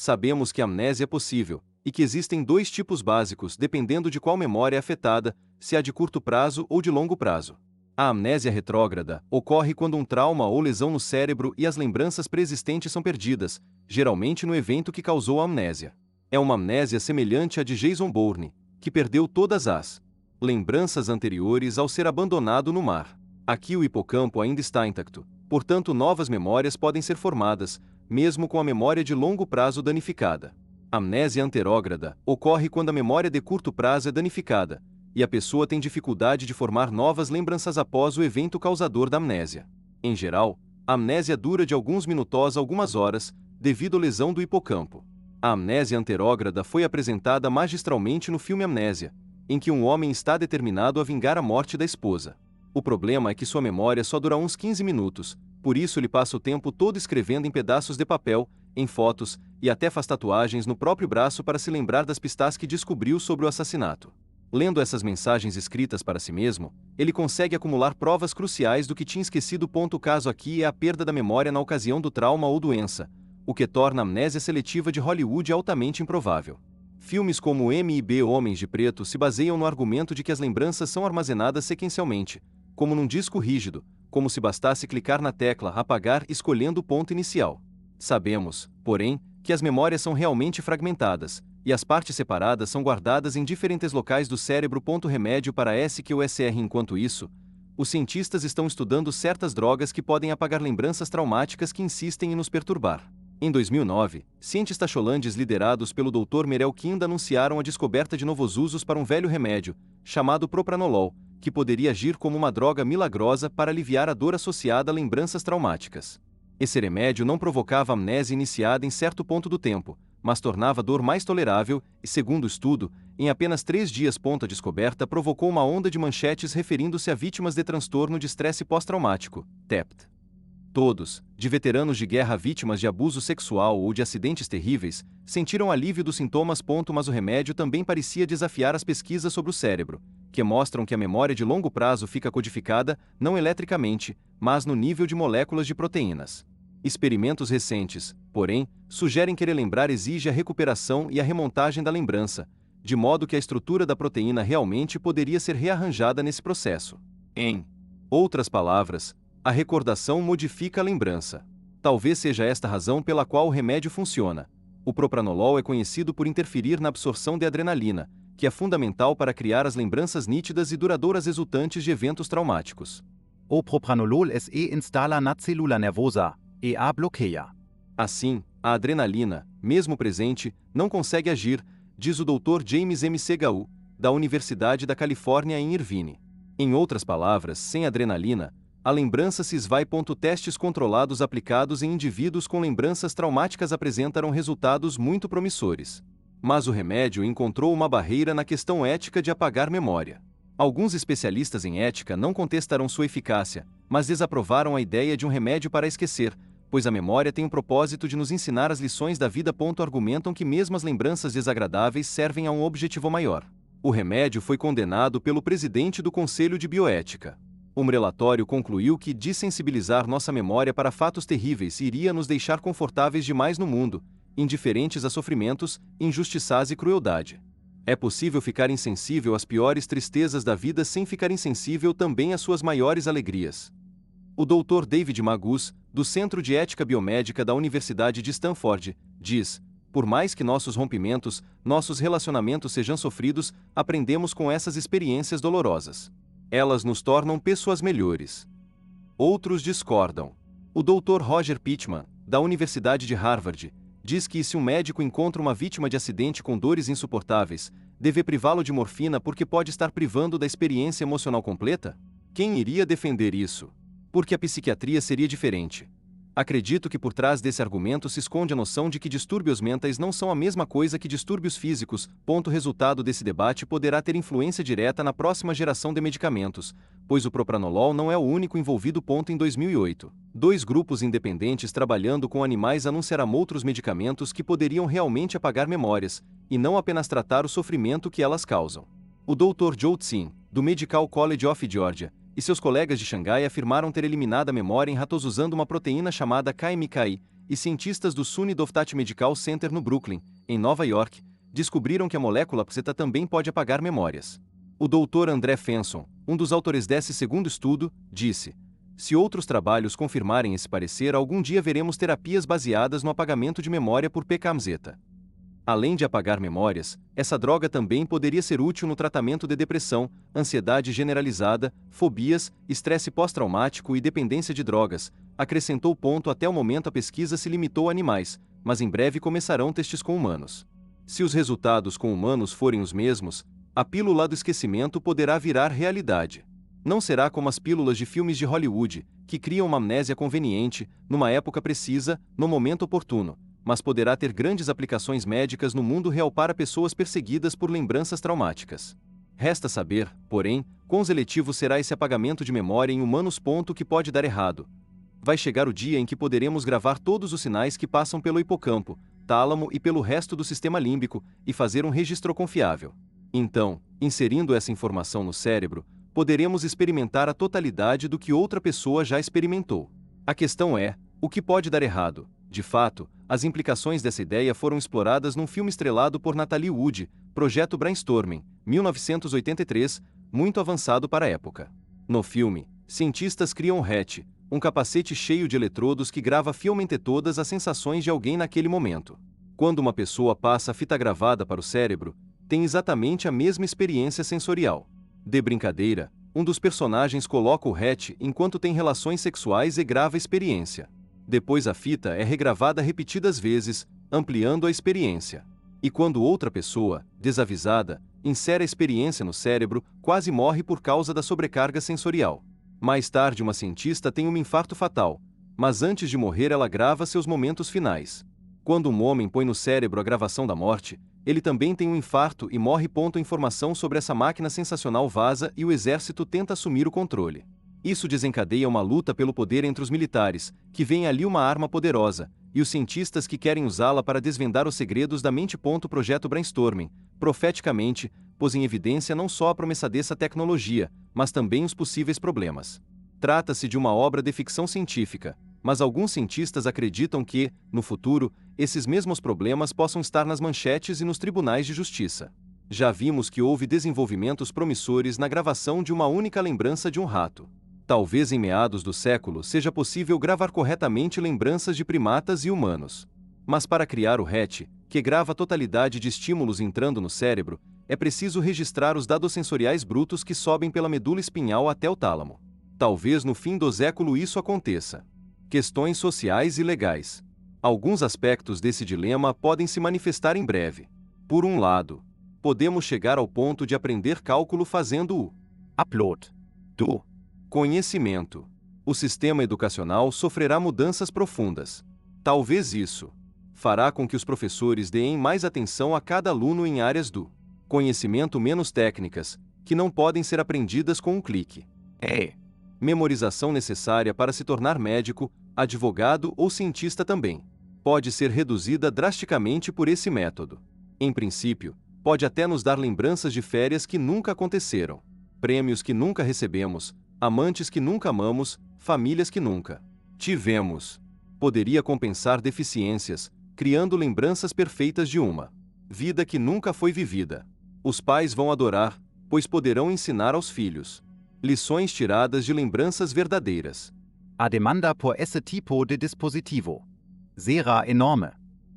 Sabemos que a amnésia é possível, e que existem dois tipos básicos dependendo de qual memória é afetada, se a de curto prazo ou de longo prazo. A amnésia retrógrada ocorre quando um trauma ou lesão no cérebro e as lembranças preexistentes são perdidas, geralmente no evento que causou a amnésia. É uma amnésia semelhante à de Jason Bourne, que perdeu todas as lembranças anteriores ao ser abandonado no mar. Aqui o hipocampo ainda está intacto, portanto novas memórias podem ser formadas, mesmo com a memória de longo prazo danificada. Amnésia anterógrada ocorre quando a memória de curto prazo é danificada, e a pessoa tem dificuldade de formar novas lembranças após o evento causador da amnésia. Em geral, a amnésia dura de alguns minutos a algumas horas, devido à lesão do hipocampo. A amnésia anterógrada foi apresentada magistralmente no filme Amnésia, em que um homem está determinado a vingar a morte da esposa. O problema é que sua memória só dura uns 15 minutos, por isso ele passa o tempo todo escrevendo em pedaços de papel, em fotos, e até faz tatuagens no próprio braço para se lembrar das pistas que descobriu sobre o assassinato. Lendo essas mensagens escritas para si mesmo, ele consegue acumular provas cruciais do que tinha esquecido. O caso aqui é a perda da memória na ocasião do trauma ou doença, o que torna a amnésia seletiva de Hollywood altamente improvável. Filmes como M e B Homens de Preto se baseiam no argumento de que as lembranças são armazenadas sequencialmente, como num disco rígido, como se bastasse clicar na tecla apagar escolhendo o ponto inicial. Sabemos, porém, que as memórias são realmente fragmentadas, e as partes separadas são guardadas em diferentes locais do cérebro. Remédio para SQSR. Enquanto isso, os cientistas estão estudando certas drogas que podem apagar lembranças traumáticas que insistem em nos perturbar. Em 2009, cientistas holandeses liderados pelo Dr. Merel Kind anunciaram a descoberta de novos usos para um velho remédio, chamado propranolol, que poderia agir como uma droga milagrosa para aliviar a dor associada a lembranças traumáticas. Esse remédio não provocava amnésia iniciada em certo ponto do tempo, mas tornava a dor mais tolerável e, segundo o estudo, em apenas 3 dias. A descoberta provocou uma onda de manchetes referindo-se a vítimas de transtorno de estresse pós-traumático, TEPT. Todos, de veteranos de guerra a vítimas de abuso sexual ou de acidentes terríveis, sentiram alívio dos sintomas. Mas o remédio também parecia desafiar as pesquisas sobre o cérebro, que mostram que a memória de longo prazo fica codificada, não eletricamente, mas no nível de moléculas de proteínas. Experimentos recentes, porém, sugerem que relembrar exige a recuperação e a remontagem da lembrança, de modo que a estrutura da proteína realmente poderia ser rearranjada nesse processo. Em outras palavras, a recordação modifica a lembrança. Talvez seja esta a razão pela qual o remédio funciona. O propranolol é conhecido por interferir na absorção de adrenalina, que é fundamental para criar as lembranças nítidas e duradouras resultantes de eventos traumáticos. O propranolol SE instala na célula nervosa, e a bloqueia. Assim, a adrenalina, mesmo presente, não consegue agir, diz o Dr. James M. Segall, da Universidade da Califórnia em Irvine. Em outras palavras, sem adrenalina, a lembrança se esvai. Testes controlados aplicados em indivíduos com lembranças traumáticas apresentaram resultados muito promissores. Mas o remédio encontrou uma barreira na questão ética de apagar memória. Alguns especialistas em ética não contestarão sua eficácia, mas desaprovaram a ideia de um remédio para esquecer, pois a memória tem o propósito de nos ensinar as lições da vida. Argumentam que mesmo as lembranças desagradáveis servem a um objetivo maior. O remédio foi condenado pelo presidente do Conselho de Bioética. Um relatório concluiu que dessensibilizar nossa memória para fatos terríveis iria nos deixar confortáveis demais no mundo, indiferentes a sofrimentos, injustiças e crueldade. É possível ficar insensível às piores tristezas da vida sem ficar insensível também às suas maiores alegrias. O Dr. David Magus, do Centro de Ética Biomédica da Universidade de Stanford, diz: por mais que nossos rompimentos, nossos relacionamentos sejam sofridos, aprendemos com essas experiências dolorosas. Elas nos tornam pessoas melhores. Outros discordam. O Dr. Roger Pittman, da Universidade de Harvard, diz que se um médico encontra uma vítima de acidente com dores insuportáveis, deve privá-lo de morfina porque pode estar privando da experiência emocional completa? Quem iria defender isso? Porque a psiquiatria seria diferente. Acredito que por trás desse argumento se esconde a noção de que distúrbios mentais não são a mesma coisa que distúrbios físicos. O resultado desse debate poderá ter influência direta na próxima geração de medicamentos, pois o propranolol não é o único envolvido. Em 2008, 2 grupos independentes trabalhando com animais anunciaram outros medicamentos que poderiam realmente apagar memórias, e não apenas tratar o sofrimento que elas causam. O Dr. Joe Tsin, do Medical College of Georgia, e seus colegas de Xangai afirmaram ter eliminado a memória em ratos usando uma proteína chamada KMKI, e cientistas do SUNY Doftat Medical Center no Brooklyn, em Nova York, descobriram que a molécula PZETA também pode apagar memórias. O Dr. André Fenson, um dos autores desse segundo estudo, disse: se outros trabalhos confirmarem esse parecer, algum dia veremos terapias baseadas no apagamento de memória por PKMZ. Além de apagar memórias, essa droga também poderia ser útil no tratamento de depressão, ansiedade generalizada, fobias, estresse pós-traumático e dependência de drogas, acrescentou. Até o momento a pesquisa se limitou a animais, mas em breve começarão testes com humanos. Se os resultados com humanos forem os mesmos, a pílula do esquecimento poderá virar realidade. Não será como as pílulas de filmes de Hollywood, que criam uma amnésia conveniente, numa época precisa, no momento oportuno, mas poderá ter grandes aplicações médicas no mundo real para pessoas perseguidas por lembranças traumáticas. Resta saber, porém, quão seletivo será esse apagamento de memória em humanos. Que pode dar errado. Vai chegar o dia em que poderemos gravar todos os sinais que passam pelo hipocampo, tálamo e pelo resto do sistema límbico, e fazer um registro confiável. Então, inserindo essa informação no cérebro, poderemos experimentar a totalidade do que outra pessoa já experimentou. A questão é, o que pode dar errado? De fato, as implicações dessa ideia foram exploradas num filme estrelado por Natalie Wood, Projeto Brainstorming, 1983, muito avançado para a época. No filme, cientistas criam RET, um capacete cheio de eletrodos que grava fielmente todas as sensações de alguém naquele momento. Quando uma pessoa passa a fita gravada para o cérebro, tem exatamente a mesma experiência sensorial. De brincadeira, um dos personagens coloca o RET enquanto tem relações sexuais e grava a experiência. Depois a fita é regravada repetidas vezes, ampliando a experiência. E quando outra pessoa, desavisada, insere a experiência no cérebro, quase morre por causa da sobrecarga sensorial. Mais tarde uma cientista tem um infarto fatal, mas antes de morrer ela grava seus momentos finais. Quando um homem põe no cérebro a gravação da morte, ele também tem um infarto e morre. A informação sobre essa máquina sensacional vaza e o exército tenta assumir o controle. Isso desencadeia uma luta pelo poder entre os militares, que veem ali uma arma poderosa, e os cientistas que querem usá-la para desvendar os segredos da mente. O projeto Brainstorming, profeticamente, pôs em evidência não só a promessa dessa tecnologia, mas também os possíveis problemas. Trata-se de uma obra de ficção científica, mas alguns cientistas acreditam que, no futuro, esses mesmos problemas possam estar nas manchetes e nos tribunais de justiça. Já vimos que houve desenvolvimentos promissores na gravação de uma única lembrança de um rato. Talvez em meados do século seja possível gravar corretamente lembranças de primatas e humanos. Mas para criar o RET, que grava a totalidade de estímulos entrando no cérebro, é preciso registrar os dados sensoriais brutos que sobem pela medula espinhal até o tálamo. Talvez no fim do século isso aconteça. Questões sociais e legais. Alguns aspectos desse dilema podem se manifestar em breve. Por um lado, podemos chegar ao ponto de aprender cálculo fazendo o Upload do conhecimento. O sistema educacional sofrerá mudanças profundas. Talvez isso fará com que os professores deem mais atenção a cada aluno em áreas do conhecimento menos técnicas, que não podem ser aprendidas com um clique. Memorização necessária para se tornar médico, advogado ou cientista também pode ser reduzida drasticamente por esse método. Em princípio, pode até nos dar lembranças de férias que nunca aconteceram, prêmios que nunca recebemos, amantes que nunca amamos, famílias que nunca tivemos. Poderia compensar deficiências, criando lembranças perfeitas de uma vida que nunca foi vivida. Os pais vão adorar, pois poderão ensinar aos filhos lições tiradas de lembranças verdadeiras. A demanda por esse tipo de dispositivo será enorme.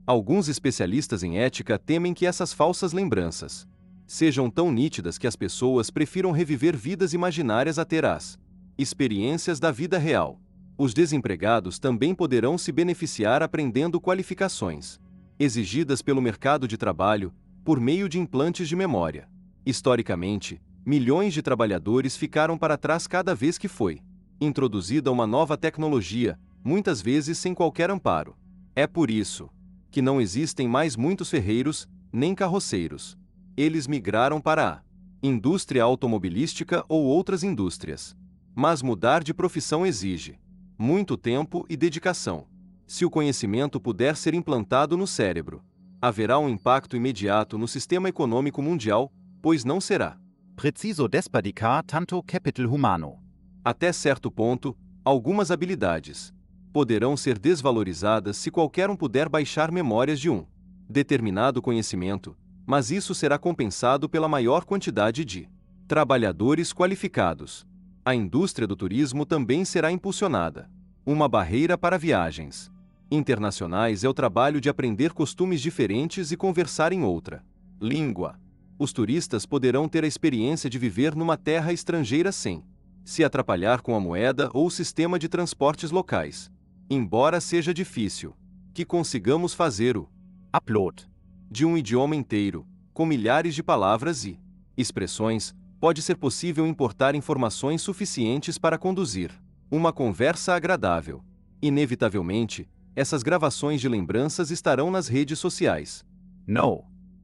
Alguns especialistas em ética temem que essas falsas lembranças sejam tão nítidas que as pessoas prefiram reviver vidas imaginárias a ter as experiências da vida real. Os desempregados também poderão se beneficiar aprendendo qualificações exigidas pelo mercado de trabalho por meio de implantes de memória. Historicamente, milhões de trabalhadores ficaram para trás cada vez que foi introduzida uma nova tecnologia, muitas vezes sem qualquer amparo. É por isso que não existem mais muitos ferreiros, nem carroceiros. Eles migraram para a indústria automobilística ou outras indústrias. Mas mudar de profissão exige muito tempo e dedicação. Se o conhecimento puder ser implantado no cérebro, haverá um impacto imediato no sistema econômico mundial, pois não será preciso despedicar tanto capital humano. Até certo ponto, algumas habilidades poderão ser desvalorizadas se qualquer um puder baixar memórias de um determinado conhecimento, mas isso será compensado pela maior quantidade de trabalhadores qualificados. A indústria do turismo também será impulsionada. Uma barreira para viagens internacionais é o trabalho de aprender costumes diferentes e conversar em outra língua. Os turistas poderão ter a experiência de viver numa terra estrangeira sem se atrapalhar com a moeda ou o sistema de transportes locais. Embora seja difícil que consigamos fazer o Upload. de um idioma inteiro, com milhares de palavras e expressões, pode ser possível importar informações suficientes para conduzir uma conversa agradável. Inevitavelmente, essas gravações de lembranças estarão nas redes sociais. No.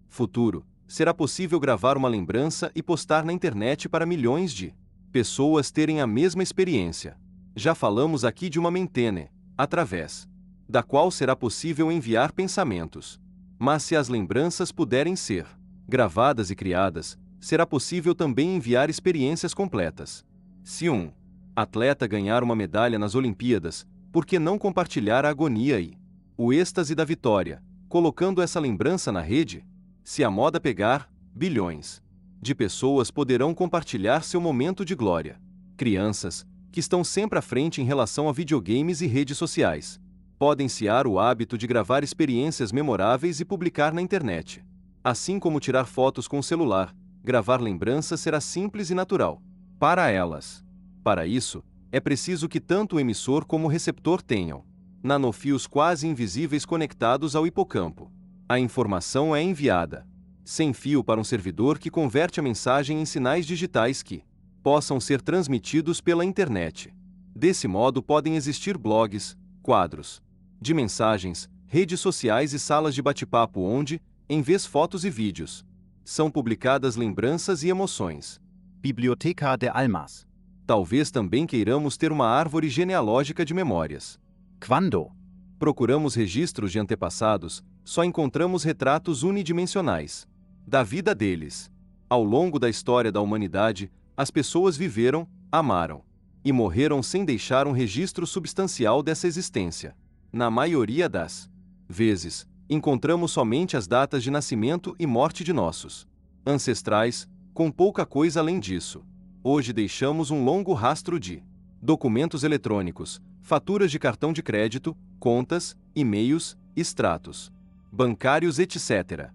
Futuro, será possível gravar uma lembrança e postar na internet para milhões de pessoas terem a mesma experiência. Já falamos aqui de uma mentene, através da qual será possível enviar pensamentos. Mas se as lembranças puderem ser gravadas e criadas, será possível também enviar experiências completas. Se um atleta ganhar uma medalha nas Olimpíadas, por que não compartilhar a agonia e o êxtase da vitória, colocando essa lembrança na rede? Se a moda pegar, bilhões de pessoas poderão compartilhar seu momento de glória. Crianças, que estão sempre à frente em relação a videogames e redes sociais, podem ciar o hábito de gravar experiências memoráveis e publicar na internet. Assim como tirar fotos com o celular, gravar lembranças será simples e natural para elas. Para isso, é preciso que tanto o emissor como o receptor tenham nanofios quase invisíveis conectados ao hipocampo. A informação é enviada sem fio para um servidor que converte a mensagem em sinais digitais que possam ser transmitidos pela internet. Desse modo podem existir blogs, quadros de mensagens, redes sociais e salas de bate-papo onde, em vez fotos e vídeos, são publicadas lembranças e emoções. Biblioteca de Almas. Talvez também queiramos ter uma árvore genealógica de memórias. Quando? Procuramos registros de antepassados, só encontramos retratos unidimensionais da vida deles. Ao longo da história da humanidade, as pessoas viveram, amaram e morreram sem deixar um registro substancial dessa existência. Na maioria das vezes, encontramos somente as datas de nascimento e morte de nossos ancestrais, com pouca coisa além disso. Hoje deixamos um longo rastro de documentos eletrônicos, faturas de cartão de crédito, contas, e-mails, extratos bancários, etc.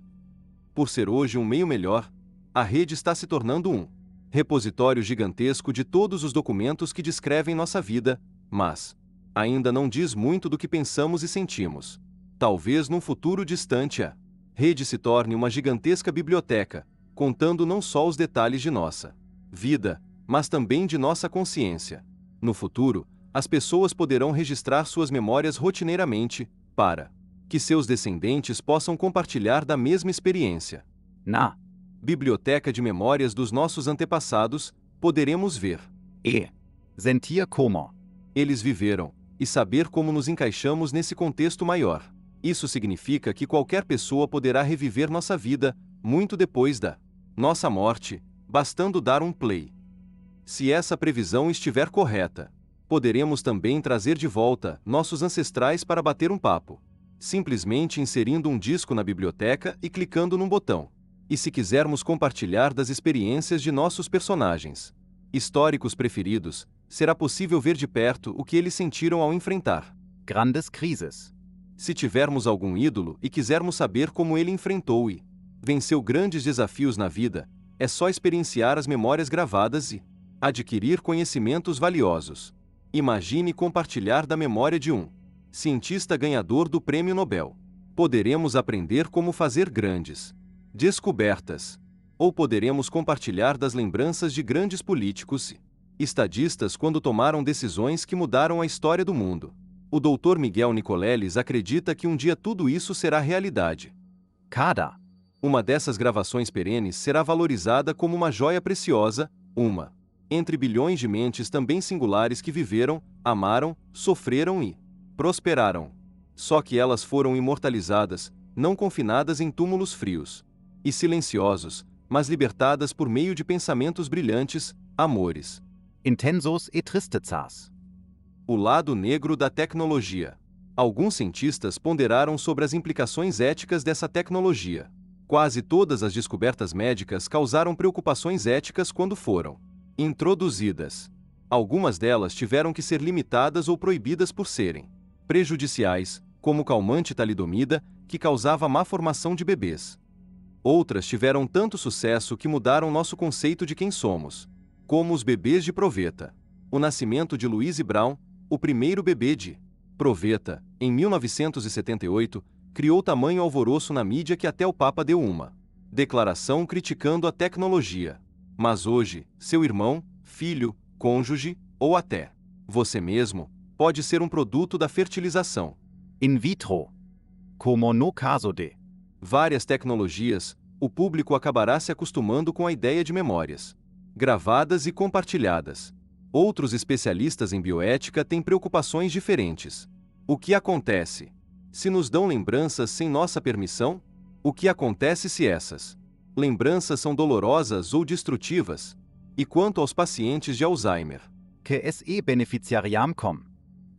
Por ser hoje um meio melhor, a rede está se tornando um repositório gigantesco de todos os documentos que descrevem nossa vida, mas ainda não diz muito do que pensamos e sentimos. Talvez num futuro distante a rede se torne uma gigantesca biblioteca, contando não só os detalhes de nossa vida, mas também de nossa consciência. No futuro, as pessoas poderão registrar suas memórias rotineiramente, para que seus descendentes possam compartilhar da mesma experiência. Na Biblioteca de memórias dos nossos antepassados, poderemos ver sentir como eles viveram, e saber como nos encaixamos nesse contexto maior. Isso significa que qualquer pessoa poderá reviver nossa vida, muito depois da nossa morte, bastando dar um play. Se essa previsão estiver correta, poderemos também trazer de volta nossos ancestrais para bater um papo, simplesmente inserindo um disco na biblioteca e clicando num botão. E se quisermos compartilhar das experiências de nossos personagens históricos preferidos, será possível ver de perto o que eles sentiram ao enfrentar grandes crises. Se tivermos algum ídolo e quisermos saber como ele enfrentou e venceu grandes desafios na vida, é só experienciar as memórias gravadas e adquirir conhecimentos valiosos. Imagine compartilhar da memória de um cientista ganhador do Prêmio Nobel. Poderemos aprender como fazer grandes descobertas. Ou poderemos compartilhar das lembranças de grandes políticos e estadistas quando tomaram decisões que mudaram a história do mundo. O Dr. Miguel Nicoleles acredita que um dia tudo isso será realidade. Cada Uma dessas gravações perenes será valorizada como uma joia preciosa, uma entre bilhões de mentes também singulares que viveram, amaram, sofreram e prosperaram. Só que elas foram imortalizadas, não confinadas em túmulos frios e silenciosos, mas libertadas por meio de pensamentos brilhantes, amores intensos e tristezas. O lado negro da tecnologia. Alguns cientistas ponderaram sobre as implicações éticas dessa tecnologia. Quase todas as descobertas médicas causaram preocupações éticas quando foram introduzidas. Algumas delas tiveram que ser limitadas ou proibidas por serem prejudiciais, como o calmante talidomida, que causava má formação de bebês. Outras tiveram tanto sucesso que mudaram nosso conceito de quem somos, como os bebês de proveta. O nascimento de Louise Brown, o primeiro bebê de proveta, em 1978, criou tamanho alvoroço na mídia que até o Papa deu uma declaração criticando a tecnologia. Mas hoje, seu irmão, filho, cônjuge, ou até você mesmo, pode ser um produto da fertilização In vitro. Como no caso de várias tecnologias, o público acabará se acostumando com a ideia de memórias gravadas e compartilhadas. Outros especialistas em bioética têm preocupações diferentes. O que acontece se nos dão lembranças sem nossa permissão? O que acontece se essas lembranças são dolorosas ou destrutivas? E quanto aos pacientes de Alzheimer? que se beneficiariam com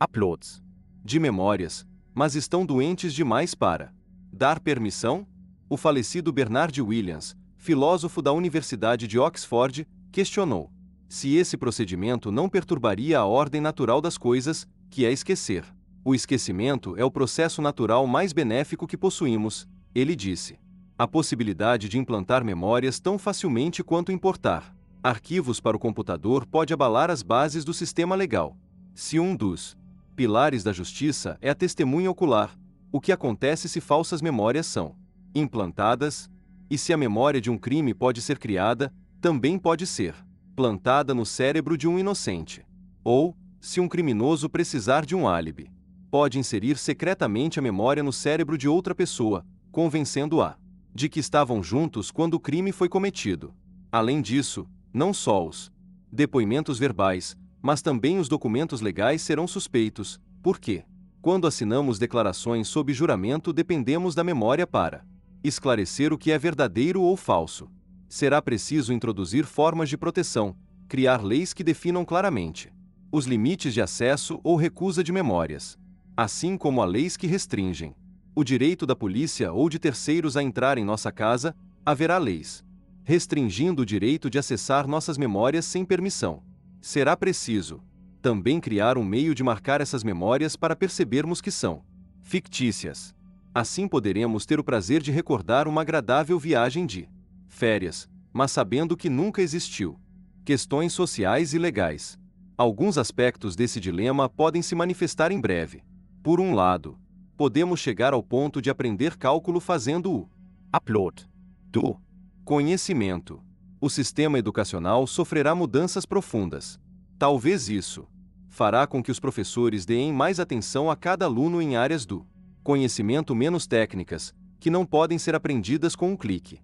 uploads De memórias, mas estão doentes demais para dar permissão? O falecido Bernard Williams, filósofo da Universidade de Oxford, questionou se esse procedimento não perturbaria a ordem natural das coisas, que é esquecer. O esquecimento é o processo natural mais benéfico que possuímos, ele disse. A possibilidade de implantar memórias tão facilmente quanto importar arquivos para o computador pode abalar as bases do sistema legal. Se um dos pilares da justiça é a testemunha ocular, o que acontece se falsas memórias são implantadas? E se a memória de um crime pode ser criada, também pode ser plantada no cérebro de um inocente. Ou, se um criminoso precisar de um álibi, pode inserir secretamente a memória no cérebro de outra pessoa, convencendo-a de que estavam juntos quando o crime foi cometido. Além disso, não só os depoimentos verbais, mas também os documentos legais serão suspeitos, porque, quando assinamos declarações sob juramento, dependemos da memória para esclarecer o que é verdadeiro ou falso. Será preciso introduzir formas de proteção, criar leis que definam claramente os limites de acesso ou recusa de memórias, assim como há leis que restringem o direito da polícia ou de terceiros a entrar em nossa casa. Haverá leis restringindo o direito de acessar nossas memórias sem permissão. Será preciso também criar um meio de marcar essas memórias para percebermos que são fictícias. Assim poderemos ter o prazer de recordar uma agradável viagem de férias, mas sabendo que nunca existiu. Questões sociais e legais. Alguns aspectos desse dilema podem se manifestar em breve. Por um lado, podemos chegar ao ponto de aprender cálculo fazendo o upload do conhecimento. O sistema educacional sofrerá mudanças profundas. Talvez isso fará com que os professores deem mais atenção a cada aluno em áreas do conhecimento menos técnicas, que não podem ser aprendidas com um clique.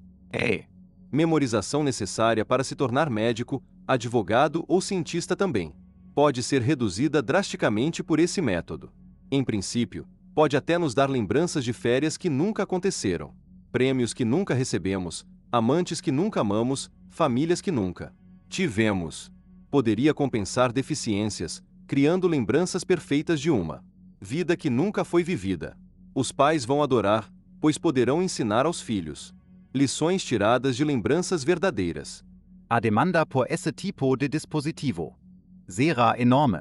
Memorização necessária para se tornar médico, advogado ou cientista também pode ser reduzida drasticamente por esse método. Em princípio, pode até nos dar lembranças de férias que nunca aconteceram, prêmios que nunca recebemos, amantes que nunca amamos, famílias que nunca tivemos. Poderia compensar deficiências, criando lembranças perfeitas de uma vida que nunca foi vivida. Os pais vão adorar, pois poderão ensinar aos filhos lições tiradas de lembranças verdadeiras. A demanda por esse tipo de dispositivo será enorme.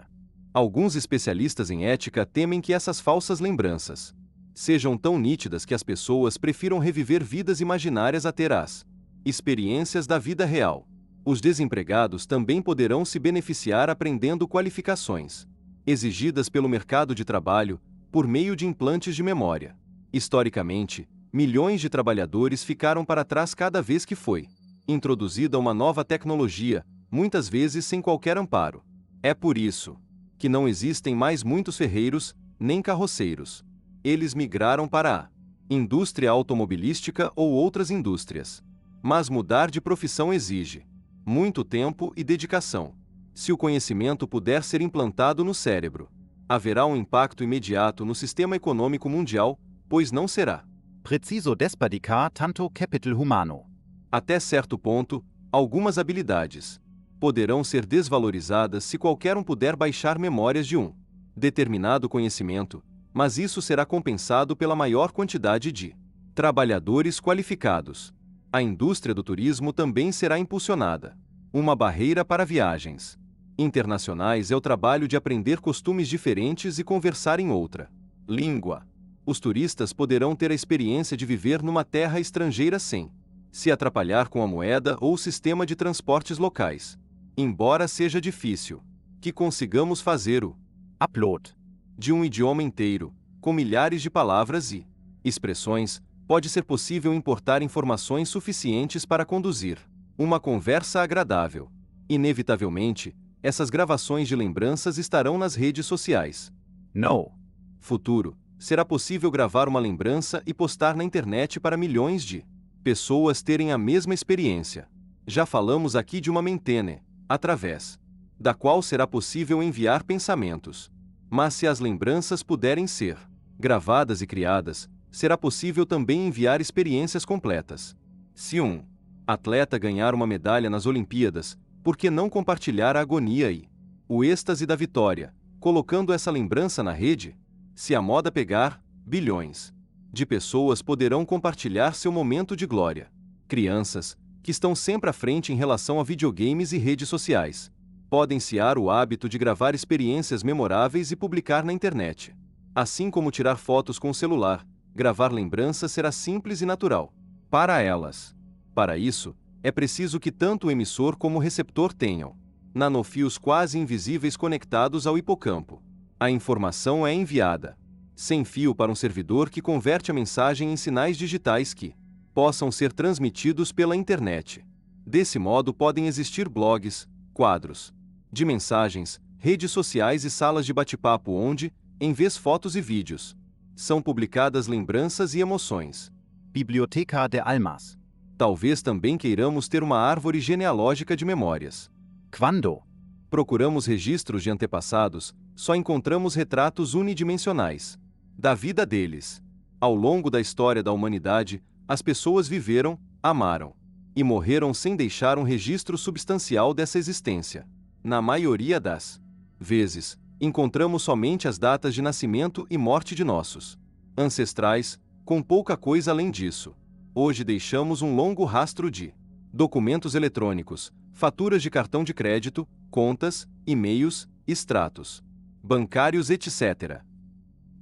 Alguns especialistas em ética temem que essas falsas lembranças sejam tão nítidas que as pessoas prefiram reviver vidas imaginárias a ter as experiências da vida real. Os desempregados também poderão se beneficiar aprendendo qualificações exigidas pelo mercado de trabalho por meio de implantes de memória. Historicamente, milhões de trabalhadores ficaram para trás cada vez que foi introduzida uma nova tecnologia, muitas vezes sem qualquer amparo. É por isso que não existem mais muitos ferreiros, nem carroceiros. Eles migraram para a indústria automobilística ou outras indústrias. Mas mudar de profissão exige muito tempo e dedicação. Se o conhecimento puder ser implantado no cérebro, haverá um impacto imediato no sistema econômico mundial, pois não será preciso desperdicar tanto capital humano. Até certo ponto, algumas habilidades poderão ser desvalorizadas se qualquer um puder baixar memórias de um determinado conhecimento, mas isso será compensado pela maior quantidade de trabalhadores qualificados. A indústria do turismo também será impulsionada. Uma barreira para viagens internacionais é o trabalho de aprender costumes diferentes e conversar em outra língua. Os turistas poderão ter a experiência de viver numa terra estrangeira sem se atrapalhar com a moeda ou o sistema de transportes locais. Embora seja difícil que consigamos fazer o Upload. de um idioma inteiro, com milhares de palavras e expressões, pode ser possível importar informações suficientes para conduzir uma conversa agradável. Inevitavelmente, essas gravações de lembranças estarão nas redes sociais. No. Futuro, será possível gravar uma lembrança e postar na internet para milhões de pessoas terem a mesma experiência. Já falamos aqui de uma mentene, através da qual será possível enviar pensamentos. Mas se as lembranças puderem ser gravadas e criadas, será possível também enviar experiências completas. Se um atleta ganhar uma medalha nas Olimpíadas, por que não compartilhar a agonia e o êxtase da vitória, colocando essa lembrança na rede? Se a moda pegar, bilhões de pessoas poderão compartilhar seu momento de glória. Crianças, que estão sempre à frente em relação a videogames e redes sociais, podem ciar o hábito de gravar experiências memoráveis e publicar na internet. Assim como tirar fotos com o celular, gravar lembranças será simples e natural para elas. Para isso, é preciso que tanto o emissor como o receptor tenham nanofios quase invisíveis conectados ao hipocampo. A informação é enviada sem fio para um servidor que converte a mensagem em sinais digitais que possam ser transmitidos pela internet. Desse modo podem existir blogs, quadros de mensagens, redes sociais e salas de bate-papo onde, em vez fotos e vídeos, são publicadas lembranças e emoções. Biblioteca de Almas. Talvez também queiramos ter uma árvore genealógica de memórias. Quando? Procuramos registros de antepassados, só encontramos retratos unidimensionais da vida deles. Ao longo da história da humanidade, as pessoas viveram, amaram e morreram sem deixar um registro substancial dessa existência. Na maioria das vezes, encontramos somente as datas de nascimento e morte de nossos ancestrais, com pouca coisa além disso. Hoje deixamos um longo rastro de documentos eletrônicos, faturas de cartão de crédito, contas, e-mails, extratos bancários, etc.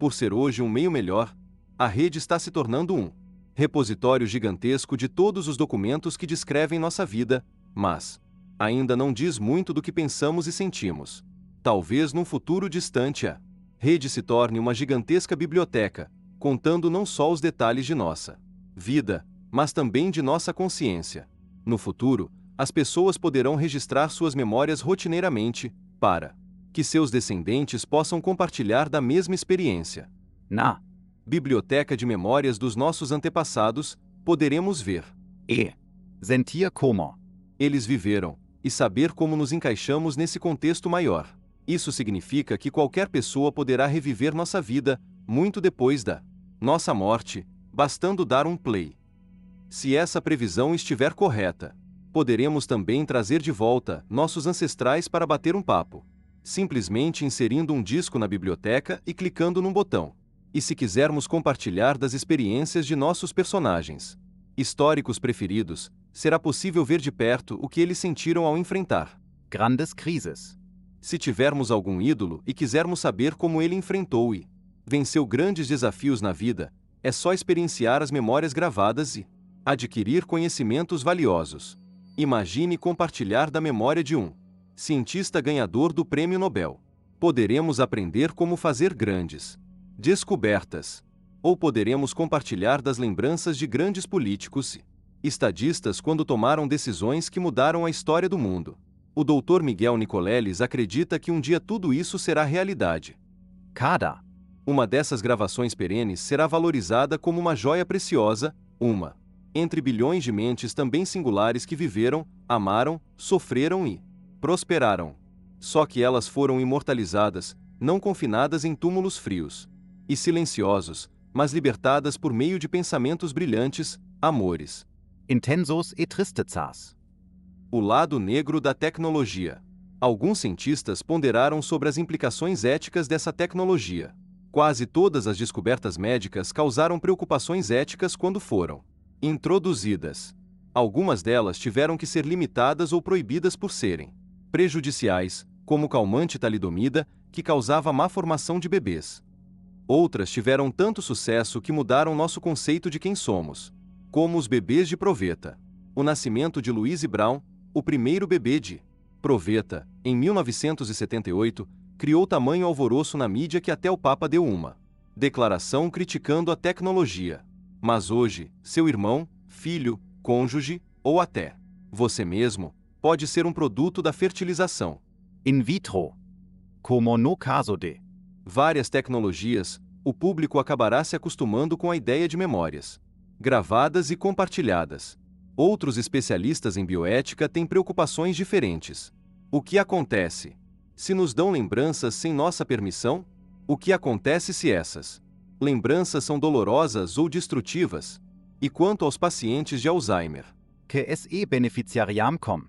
Por ser hoje um meio melhor, a rede está se tornando um repositório gigantesco de todos os documentos que descrevem nossa vida, mas ainda não diz muito do que pensamos e sentimos. Talvez num futuro distante a rede se torne uma gigantesca biblioteca, contando não só os detalhes de nossa vida, mas também de nossa consciência. No futuro, as pessoas poderão registrar suas memórias rotineiramente, para que seus descendentes possam compartilhar da mesma experiência. Na. Biblioteca de memórias dos nossos antepassados, poderemos ver Sentir como. eles viveram, e saber como nos encaixamos nesse contexto maior. Isso significa que qualquer pessoa poderá reviver nossa vida, muito depois da nossa morte, bastando dar um play. Se essa previsão estiver correta, poderemos também trazer de volta nossos ancestrais para bater um papo, simplesmente inserindo um disco na biblioteca e clicando num botão. E se quisermos compartilhar das experiências de nossos personagens históricos preferidos, será possível ver de perto o que eles sentiram ao enfrentar Grandes Crises. se tivermos algum ídolo e quisermos saber como ele enfrentou e venceu grandes desafios na vida, é só experienciar as memórias gravadas e adquirir conhecimentos valiosos. Imagine compartilhar da memória de um cientista ganhador do Prêmio Nobel. Poderemos aprender como fazer grandes descobertas. Ou poderemos compartilhar das lembranças de grandes políticos e estadistas quando tomaram decisões que mudaram a história do mundo. O Dr. Miguel Nicoleles acredita que um dia tudo isso será realidade. Cada. Uma dessas gravações perenes será valorizada como uma joia preciosa, uma entre bilhões de mentes também singulares que viveram, amaram, sofreram e prosperaram. Só que elas foram imortalizadas, não confinadas em túmulos frios e silenciosos, mas libertadas por meio de pensamentos brilhantes, amores. Intensos e tristezas. O lado negro da tecnologia. Alguns cientistas ponderaram sobre as implicações éticas dessa tecnologia. Quase todas as descobertas médicas causaram preocupações éticas quando foram introduzidas. Algumas delas tiveram que ser limitadas ou proibidas por serem prejudiciais, como o calmante talidomida, que causava má formação de bebês. Outras tiveram tanto sucesso que mudaram nosso conceito de quem somos, como os bebês de proveta. O nascimento de Louise Brown, o primeiro bebê de proveta, em 1978, criou tamanho alvoroço na mídia que até o Papa deu uma declaração criticando a tecnologia. Mas hoje, seu irmão, filho, cônjuge, ou até você mesmo, pode ser um produto da fertilização In vitro. Como no caso de várias tecnologias, o público acabará se acostumando com a ideia de memórias gravadas e compartilhadas. Outros especialistas em bioética têm preocupações diferentes. O que acontece se nos dão lembranças sem nossa permissão? O que acontece se essas lembranças são dolorosas ou destrutivas? E quanto aos pacientes de Alzheimer? que se beneficiariam com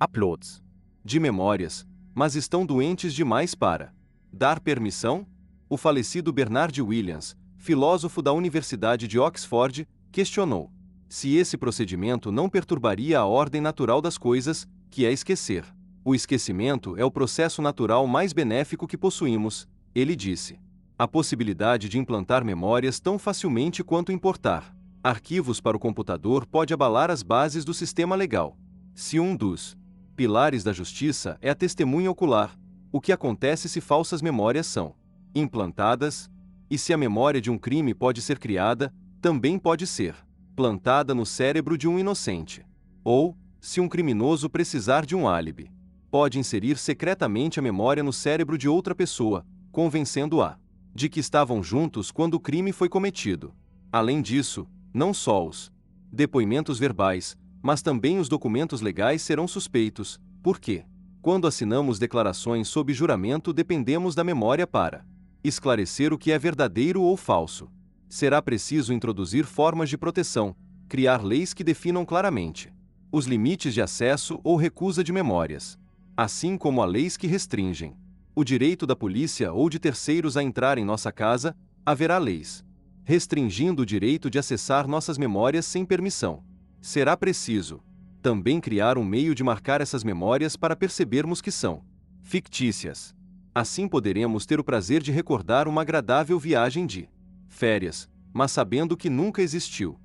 uploads De memórias, mas estão doentes demais para dar permissão? O falecido Bernard Williams, filósofo da Universidade de Oxford, questionou se esse procedimento não perturbaria a ordem natural das coisas, que é esquecer. O esquecimento é o processo natural mais benéfico que possuímos, ele disse. A possibilidade de implantar memórias tão facilmente quanto importar arquivos para o computador pode abalar as bases do sistema legal. Se um dos pilares da justiça é a testemunha ocular, o que acontece se falsas memórias são implantadas? E se a memória de um crime pode ser criada, também pode ser plantada no cérebro de um inocente. Ou, se um criminoso precisar de um álibi, pode inserir secretamente a memória no cérebro de outra pessoa, convencendo-a de que estavam juntos quando o crime foi cometido. Além disso, não só os depoimentos verbais, mas também os documentos legais serão suspeitos, porque, quando assinamos declarações sob juramento, dependemos da memória para esclarecer o que é verdadeiro ou falso. Será preciso introduzir formas de proteção, criar leis que definam claramente os limites de acesso ou recusa de memórias, assim como há leis que restringem o direito da polícia ou de terceiros a entrar em nossa casa. Haverá leis restringindo o direito de acessar nossas memórias sem permissão. Será preciso também criar um meio de marcar essas memórias para percebermos que são fictícias. Assim poderemos ter o prazer de recordar uma agradável viagem de férias, mas sabendo que nunca existiu.